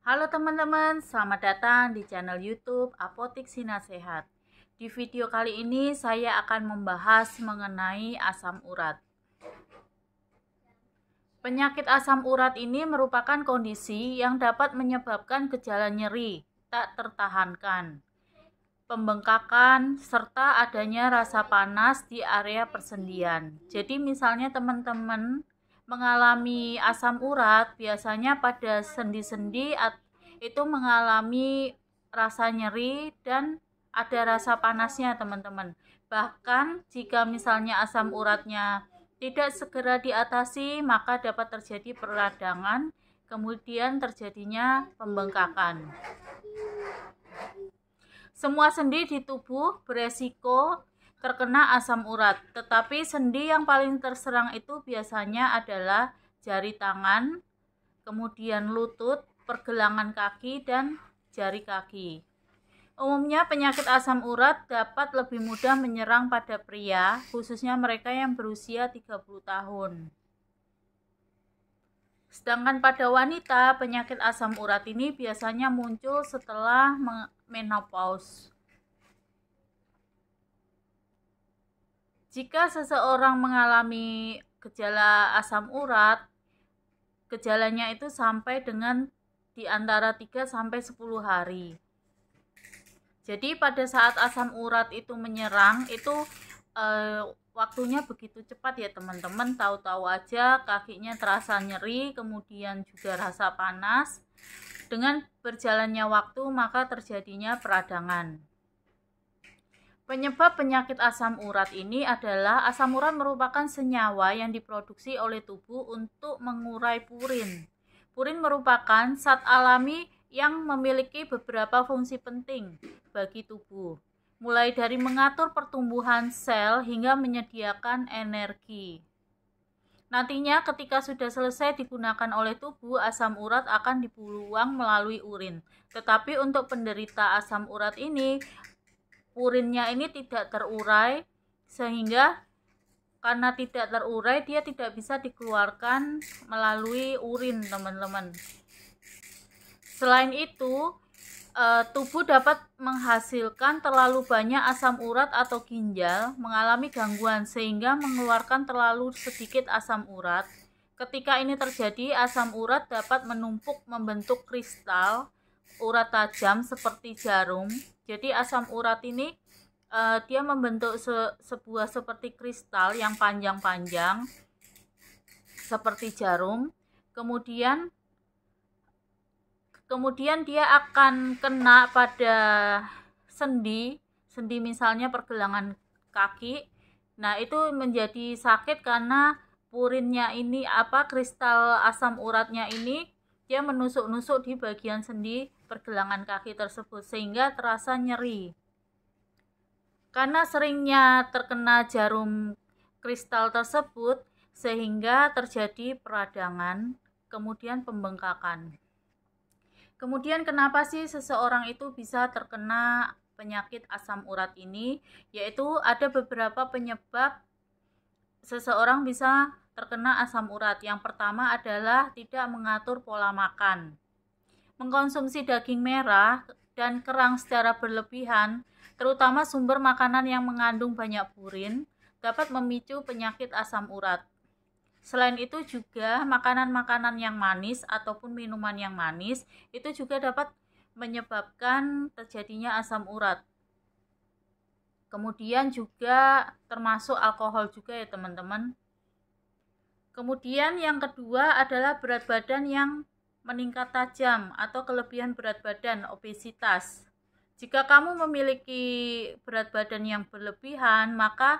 Halo teman-teman, selamat datang di channel YouTube Apotik Sinasehat. Di video kali ini saya akan membahas mengenai asam urat. Penyakit asam urat ini merupakan kondisi yang dapat menyebabkan gejala nyeri tak tertahankan, pembengkakan, serta adanya rasa panas di area persendian. Jadi misalnya teman-teman mengalami asam urat, biasanya pada sendi-sendi itu mengalami rasa nyeri dan ada rasa panasnya teman-teman. Bahkan jika misalnya asam uratnya tidak segera diatasi, maka dapat terjadi peradangan, kemudian terjadinya pembengkakan. Semua sendi di tubuh beresiko terkena asam urat, tetapi sendi yang paling terserang itu biasanya adalah jari tangan, kemudian lutut, pergelangan kaki, dan jari kaki. Umumnya penyakit asam urat dapat lebih mudah menyerang pada pria, khususnya mereka yang berusia 30 tahun. Sedangkan pada wanita, penyakit asam urat ini biasanya muncul setelah menopause. Jika seseorang mengalami gejala asam urat, gejalanya itu sampai dengan di antara 3 sampai 10 hari. Jadi pada saat asam urat itu menyerang, itu waktunya begitu cepat ya teman-teman. Tahu-tahu aja kakinya terasa nyeri, kemudian juga rasa panas. Dengan berjalannya waktu maka terjadinya peradangan. Penyebab penyakit asam urat ini adalah asam urat merupakan senyawa yang diproduksi oleh tubuh untuk mengurai purin. Purin merupakan zat alami yang memiliki beberapa fungsi penting bagi tubuh, mulai dari mengatur pertumbuhan sel hingga menyediakan energi. Nantinya ketika sudah selesai digunakan oleh tubuh, asam urat akan dibuang melalui urin. Tetapi untuk penderita asam urat ini, purinnya ini tidak terurai, sehingga karena tidak terurai dia tidak bisa dikeluarkan melalui urin teman-teman. Selain itu, tubuh dapat menghasilkan terlalu banyak asam urat atau ginjal mengalami gangguan sehingga mengeluarkan terlalu sedikit asam urat. Ketika ini terjadi, asam urat dapat menumpuk membentuk kristal urat tajam seperti jarum. Jadi asam urat ini dia membentuk sebuah seperti kristal yang panjang-panjang seperti jarum. Kemudian dia akan kena pada sendi misalnya pergelangan kaki. Nah, itu menjadi sakit karena purinnya ini kristal asam uratnya ini dia menusuk-nusuk di bagian sendi pergelangan kaki tersebut sehingga terasa nyeri. Karena seringnya terkena jarum kristal tersebut sehingga terjadi peradangan, kemudian pembengkakan. Kemudian kenapa sih seseorang itu bisa terkena penyakit asam urat ini? Yaitu ada beberapa penyebab seseorang bisa terkena asam urat. Yang pertama adalah tidak mengatur pola makan. Mengkonsumsi daging merah dan kerang secara berlebihan, terutama sumber makanan yang mengandung banyak purin, dapat memicu penyakit asam urat. Selain itu juga makanan-makanan yang manis ataupun minuman yang manis itu juga dapat menyebabkan terjadinya asam urat. Kemudian juga termasuk alkohol juga ya teman-teman. Kemudian yang kedua adalah berat badan yang meningkat tajam atau kelebihan berat badan, obesitas. Jika kamu memiliki berat badan yang berlebihan, maka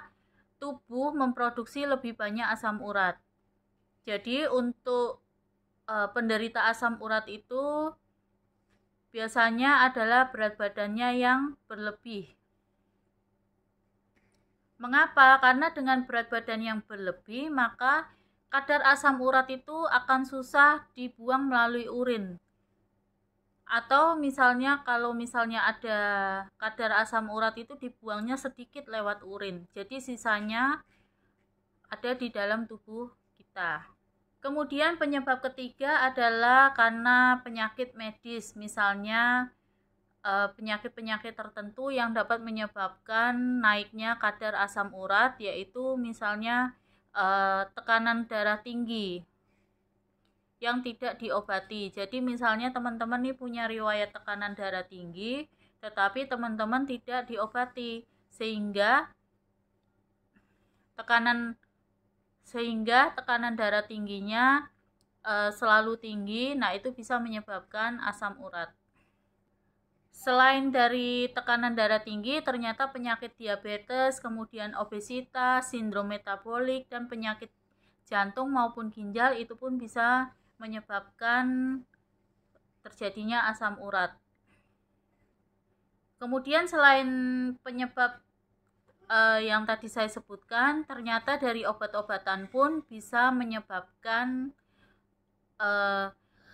tubuh memproduksi lebih banyak asam urat. Jadi untuk penderita asam urat itu biasanya adalah berat badannya yang berlebih. Mengapa? Karena dengan berat badan yang berlebih, maka kadar asam urat itu akan susah dibuang melalui urin. Atau misalnya kalau misalnya ada kadar asam urat itu dibuangnya sedikit lewat urin. Jadi sisanya ada di dalam tubuh kita. Kemudian penyebab ketiga adalah karena penyakit medis, misalnya penyakit-penyakit tertentu yang dapat menyebabkan naiknya kadar asam urat, yaitu misalnya tekanan darah tinggi yang tidak diobati. Jadi misalnya teman-teman nih punya riwayat tekanan darah tinggi, tetapi teman-teman tidak diobati, sehingga tekanan darah tingginya selalu tinggi. Nah, itu bisa menyebabkan asam urat. Selain dari tekanan darah tinggi, ternyata penyakit diabetes, kemudian obesitas, sindrom metabolik, dan penyakit jantung maupun ginjal itu pun bisa menyebabkan terjadinya asam urat. Kemudian selain penyebab yang tadi saya sebutkan, ternyata dari obat-obatan pun bisa menyebabkan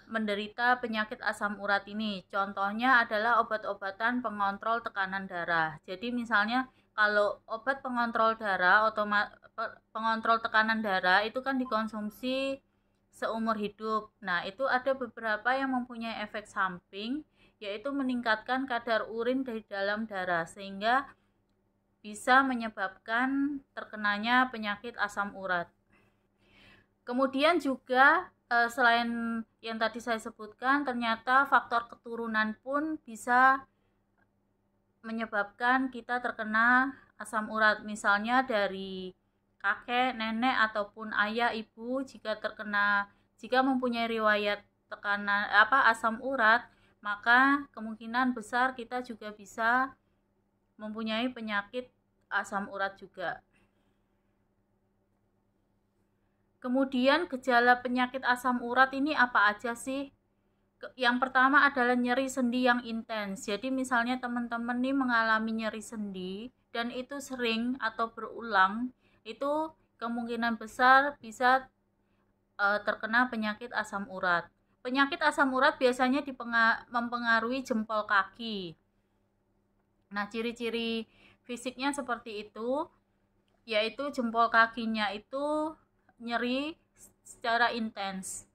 menderita penyakit asam urat ini. Contohnya adalah obat-obatan pengontrol tekanan darah. Jadi misalnya kalau obat pengontrol darah, pengontrol tekanan darah itu kan dikonsumsi seumur hidup. Nah, itu ada beberapa yang mempunyai efek samping, yaitu meningkatkan kadar urin di dalam darah, sehingga bisa menyebabkan terkenanya penyakit asam urat. Kemudian juga selain yang tadi saya sebutkan, ternyata faktor keturunan pun bisa menyebabkan kita terkena asam urat. Misalnya dari kakek, nenek, ataupun ayah, ibu, jika mempunyai riwayat tekanan asam urat, maka kemungkinan besar kita juga bisa mempunyai penyakit asam urat juga. Kemudian gejala penyakit asam urat ini apa aja sih? Yang pertama adalah nyeri sendi yang intens. Jadi misalnya teman-teman nih mengalami nyeri sendi dan itu sering atau berulang, itu kemungkinan besar bisa terkena penyakit asam urat. Penyakit asam urat biasanya mempengaruhi jempol kaki. Nah, ciri-ciri fisiknya seperti itu, yaitu jempol kakinya itu nyeri secara intens.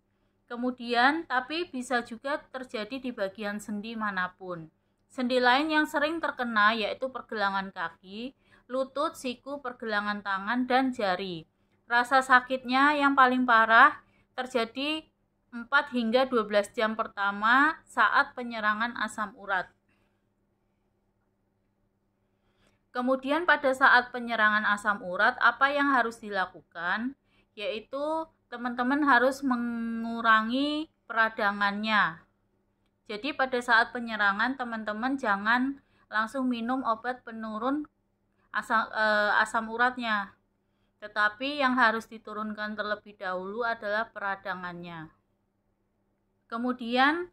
Kemudian, tapi bisa juga terjadi di bagian sendi manapun. Sendi lain yang sering terkena yaitu pergelangan kaki, lutut, siku, pergelangan tangan, dan jari. Rasa sakitnya yang paling parah terjadi 4 hingga 12 jam pertama saat penyerangan asam urat. Kemudian pada saat penyerangan asam urat, apa yang harus dilakukan? Yaitu teman-teman harus mengurangi peradangannya. Jadi pada saat penyerangan teman-teman jangan langsung minum obat penurun asam uratnya. Tetapi yang harus diturunkan terlebih dahulu adalah peradangannya. Kemudian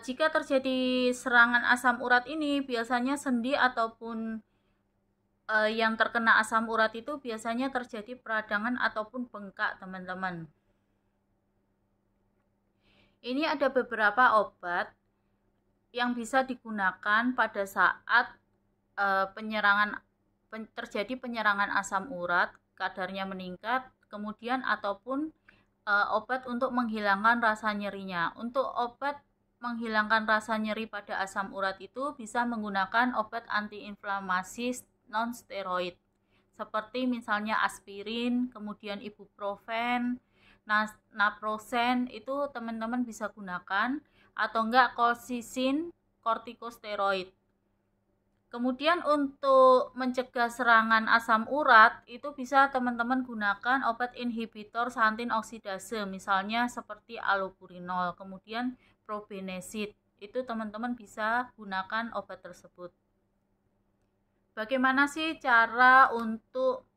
jika terjadi serangan asam urat ini, biasanya sendi ataupun yang terkena asam urat itu biasanya terjadi peradangan ataupun bengkak, teman-teman. Ini ada beberapa obat yang bisa digunakan pada saat terjadi penyerangan asam urat, kadarnya meningkat, kemudian ataupun obat untuk menghilangkan rasa nyerinya. Untuk obat menghilangkan rasa nyeri pada asam urat itu bisa menggunakan obat antiinflamasi non-steroid seperti misalnya aspirin, kemudian ibuprofen, naproxen, itu teman-teman bisa gunakan, atau enggak colchicine, kortikosteroid. Kemudian untuk mencegah serangan asam urat itu bisa teman-teman gunakan obat inhibitor santin oksidase, misalnya seperti allopurinol, kemudian probenecid. Itu teman-teman bisa gunakan obat tersebut. Bagaimana sih cara untuk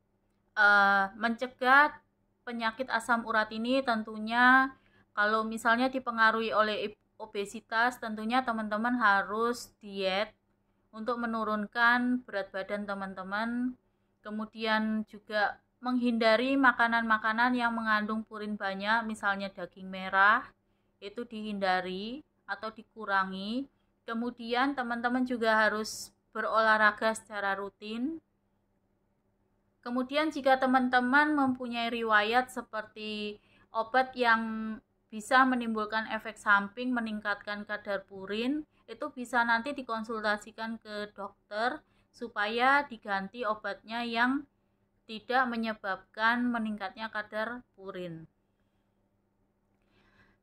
mencegah penyakit asam urat ini? Tentunya kalau misalnya dipengaruhi oleh obesitas, tentunya teman-teman harus diet untuk menurunkan berat badan teman-teman. Kemudian juga menghindari makanan-makanan yang mengandung purin banyak, misalnya daging merah, itu dihindari atau dikurangi. Kemudian teman-teman juga harus berolahraga secara rutin. Kemudian jika teman-teman mempunyai riwayat seperti obat yang bisa menimbulkan efek samping meningkatkan kadar purin, itu bisa nanti dikonsultasikan ke dokter supaya diganti obatnya yang tidak menyebabkan meningkatnya kadar purin.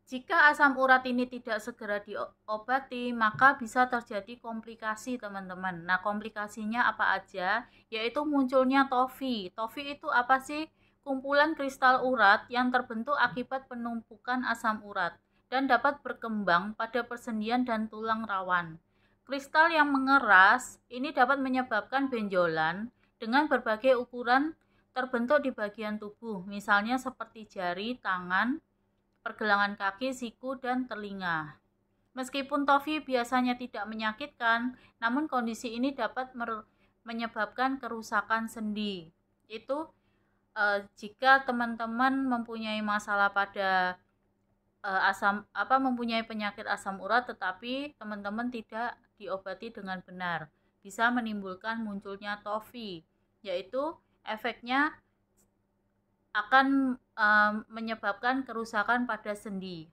Jika asam urat ini tidak segera diobati, maka bisa terjadi komplikasi, teman-teman. Nah, komplikasinya apa aja? Yaitu munculnya TOFI. TOFI itu apa sih? Kumpulan kristal urat yang terbentuk akibat penumpukan asam urat dan dapat berkembang pada persendian dan tulang rawan. Kristal yang mengeras ini dapat menyebabkan benjolan dengan berbagai ukuran terbentuk di bagian tubuh, misalnya seperti jari, tangan, pergelangan kaki, siku, dan telinga. Meskipun TOFI biasanya tidak menyakitkan, namun kondisi ini dapat menyebabkan kerusakan sendi. Itu jika teman-teman mempunyai masalah pada mempunyai penyakit asam urat tetapi teman-teman tidak diobati dengan benar, bisa menimbulkan munculnya TOFI, yaitu efeknya akan menyebabkan kerusakan pada sendi.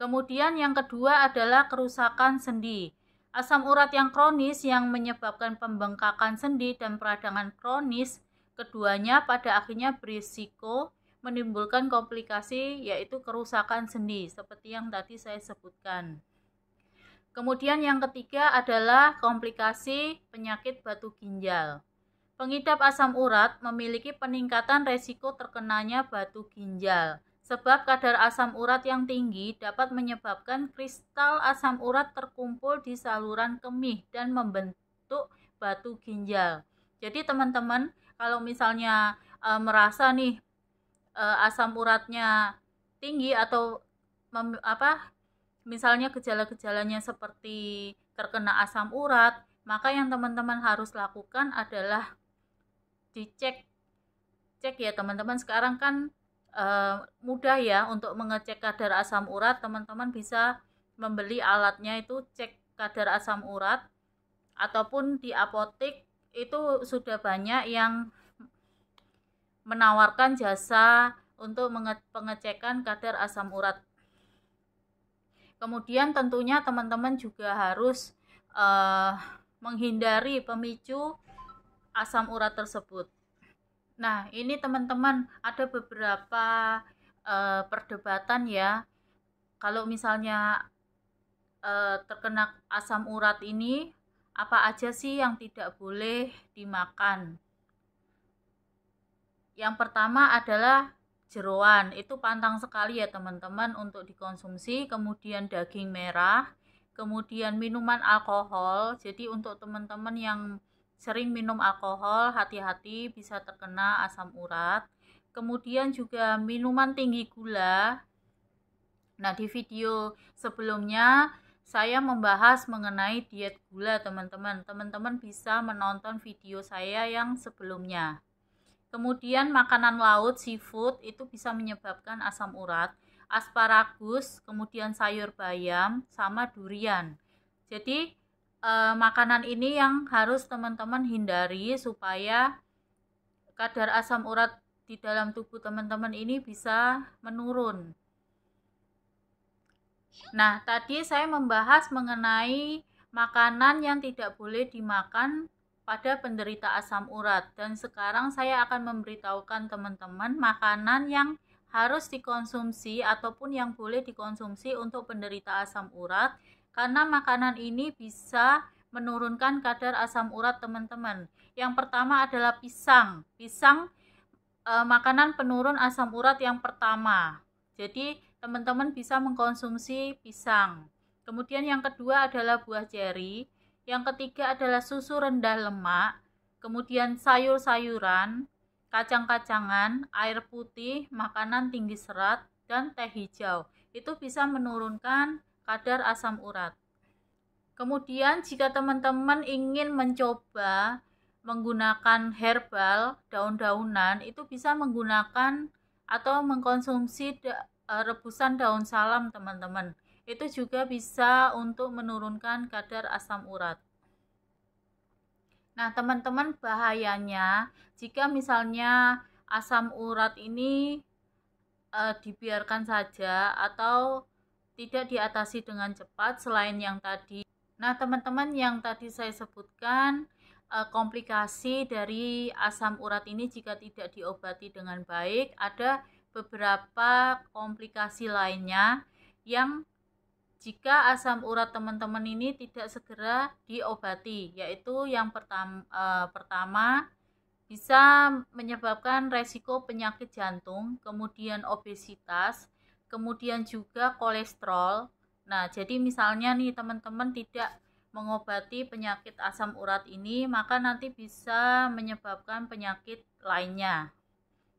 Kemudian yang kedua adalah kerusakan sendi. Asam urat yang kronis yang menyebabkan pembengkakan sendi dan peradangan kronis, keduanya pada akhirnya berisiko menimbulkan komplikasi yaitu kerusakan sendi seperti yang tadi saya sebutkan. Kemudian yang ketiga adalah komplikasi penyakit batu ginjal. Pengidap asam urat memiliki peningkatan resiko terkenanya batu ginjal, sebab kadar asam urat yang tinggi dapat menyebabkan kristal asam urat terkumpul di saluran kemih dan membentuk batu ginjal. Jadi teman-teman, kalau misalnya merasa nih asam uratnya tinggi atau misalnya gejala-gejalanya seperti terkena asam urat, maka yang teman-teman harus lakukan adalah dicek ya teman-teman. Sekarang kan mudah ya untuk mengecek kadar asam urat. Teman-teman bisa membeli alatnya, itu cek kadar asam urat, ataupun di apotek itu sudah banyak yang menawarkan jasa untuk pengecekan kadar asam urat. Kemudian tentunya teman-teman juga harus menghindari pemicu asam urat tersebut. Nah, ini teman-teman ada beberapa perdebatan ya. Kalau misalnya terkena asam urat ini, apa aja sih yang tidak boleh dimakan? Yang pertama adalah jeroan, itu pantang sekali ya teman-teman untuk dikonsumsi. Kemudian daging merah, kemudian minuman alkohol. Jadi untuk teman-teman yang sering minum alkohol, hati-hati bisa terkena asam urat. Kemudian juga minuman tinggi gula. Nah, di video sebelumnya saya membahas mengenai diet gula, teman-teman. Teman-teman bisa menonton video saya yang sebelumnya. Kemudian makanan laut, seafood, itu bisa menyebabkan asam urat. Asparagus, kemudian sayur bayam, sama durian. Jadi makanan ini yang harus teman-teman hindari supaya kadar asam urat di dalam tubuh teman-teman ini bisa menurun. Nah, tadi saya membahas mengenai makanan yang tidak boleh dimakan pada penderita asam urat, dan sekarang saya akan memberitahukan teman-teman makanan yang harus dikonsumsi ataupun yang boleh dikonsumsi untuk penderita asam urat, karena makanan ini bisa menurunkan kadar asam urat teman-teman. Yang pertama adalah pisang. Pisang makanan penurun asam urat yang pertama. Jadi teman-teman bisa mengkonsumsi pisang. Kemudian yang kedua adalah buah ceri. Yang ketiga adalah susu rendah lemak. Kemudian sayur-sayuran, kacang-kacangan, air putih, makanan tinggi serat, dan teh hijau. Itu bisa menurunkan kadar asam urat. Kemudian jika teman-teman ingin mencoba menggunakan herbal, daun-daunan, itu bisa menggunakan atau mengkonsumsi rebusan daun salam, teman-teman. Itu juga bisa untuk menurunkan kadar asam urat. Nah, teman-teman, bahayanya jika misalnya asam urat ini dibiarkan saja atau tidak diatasi dengan cepat selain yang tadi. Nah, teman-teman, yang tadi saya sebutkan, komplikasi dari asam urat ini jika tidak diobati dengan baik, ada beberapa komplikasi lainnya yang jika asam urat teman-teman ini tidak segera diobati, yaitu yang pertama bisa menyebabkan resiko penyakit jantung, kemudian obesitas, kemudian juga kolesterol. Nah, jadi misalnya nih teman-teman tidak mengobati penyakit asam urat ini, maka nanti bisa menyebabkan penyakit lainnya,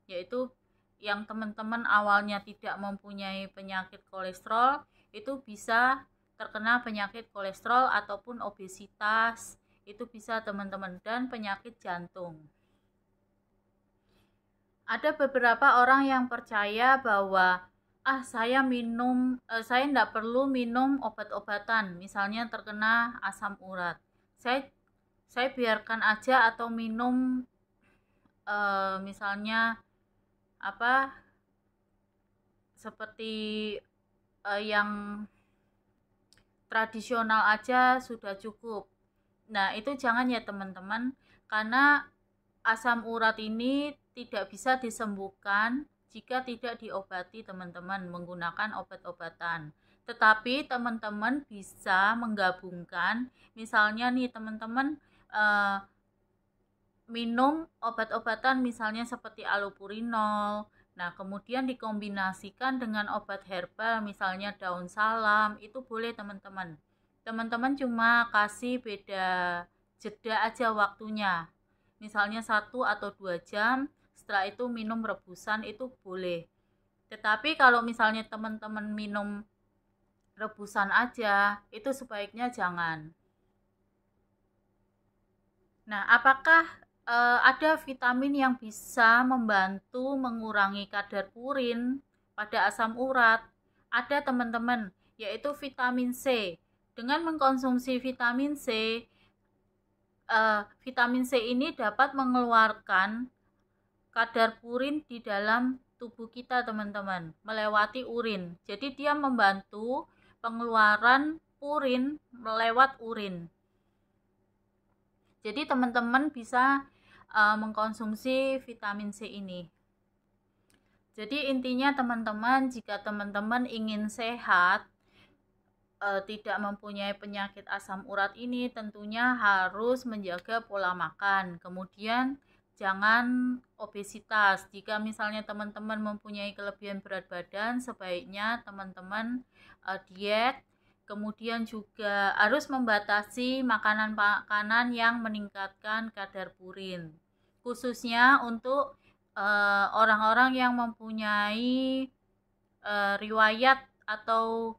yaitu yang teman-teman awalnya tidak mempunyai penyakit kolesterol, itu bisa terkena penyakit kolesterol ataupun obesitas, itu bisa teman-teman, dan penyakit jantung. Ada beberapa orang yang percaya bahwa saya tidak perlu minum obat-obatan, misalnya terkena asam urat. Saya biarkan aja atau minum misalnya seperti yang tradisional aja sudah cukup. Nah, itu jangan ya teman-teman, karena asam urat ini tidak bisa disembuhkan jika tidak diobati teman-teman menggunakan obat-obatan. Tetapi teman-teman bisa menggabungkan, misalnya nih teman-teman minum obat-obatan misalnya seperti allopurinol. Nah, kemudian dikombinasikan dengan obat herbal misalnya daun salam, itu boleh teman-teman. Teman-teman cuma kasih beda jeda aja waktunya. Misalnya 1 atau 2 jam, setelah itu minum rebusan, itu boleh. Tetapi kalau misalnya teman-teman minum rebusan aja, itu sebaiknya jangan. Nah, apakah ada vitamin yang bisa membantu mengurangi kadar purin pada asam urat? Ada teman-teman, yaitu vitamin C. Dengan mengkonsumsi vitamin C, vitamin C ini dapat mengeluarkan kadar purin di dalam tubuh kita teman-teman, melewati urin. Jadi dia membantu pengeluaran purin lewat urin. Jadi teman-teman bisa mengkonsumsi vitamin C ini. Jadi intinya teman-teman, jika teman-teman ingin sehat, tidak mempunyai penyakit asam urat ini, tentunya harus menjaga pola makan. Kemudian jangan obesitas. Jika misalnya teman-teman mempunyai kelebihan berat badan, sebaiknya teman-teman diet. Kemudian juga harus membatasi makanan-makanan yang meningkatkan kadar purin, khususnya untuk orang-orang yang mempunyai riwayat atau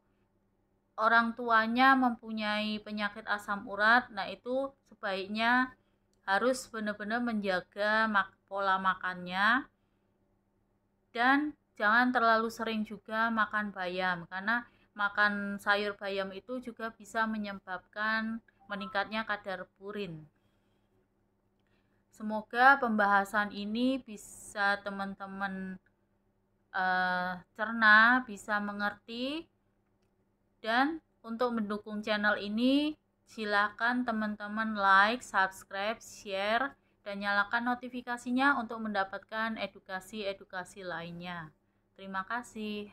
orang tuanya mempunyai penyakit asam urat. Nah, itu sebaiknya harus benar-benar menjaga pola makannya, dan jangan terlalu sering juga makan bayam, karena makan sayur bayam itu juga bisa menyebabkan meningkatnya kadar purin. Semoga pembahasan ini bisa teman-teman cerna, bisa mengerti. Dan untuk mendukung channel ini, silakan teman-teman like, subscribe, share, dan nyalakan notifikasinya untuk mendapatkan edukasi-edukasi lainnya. Terima kasih.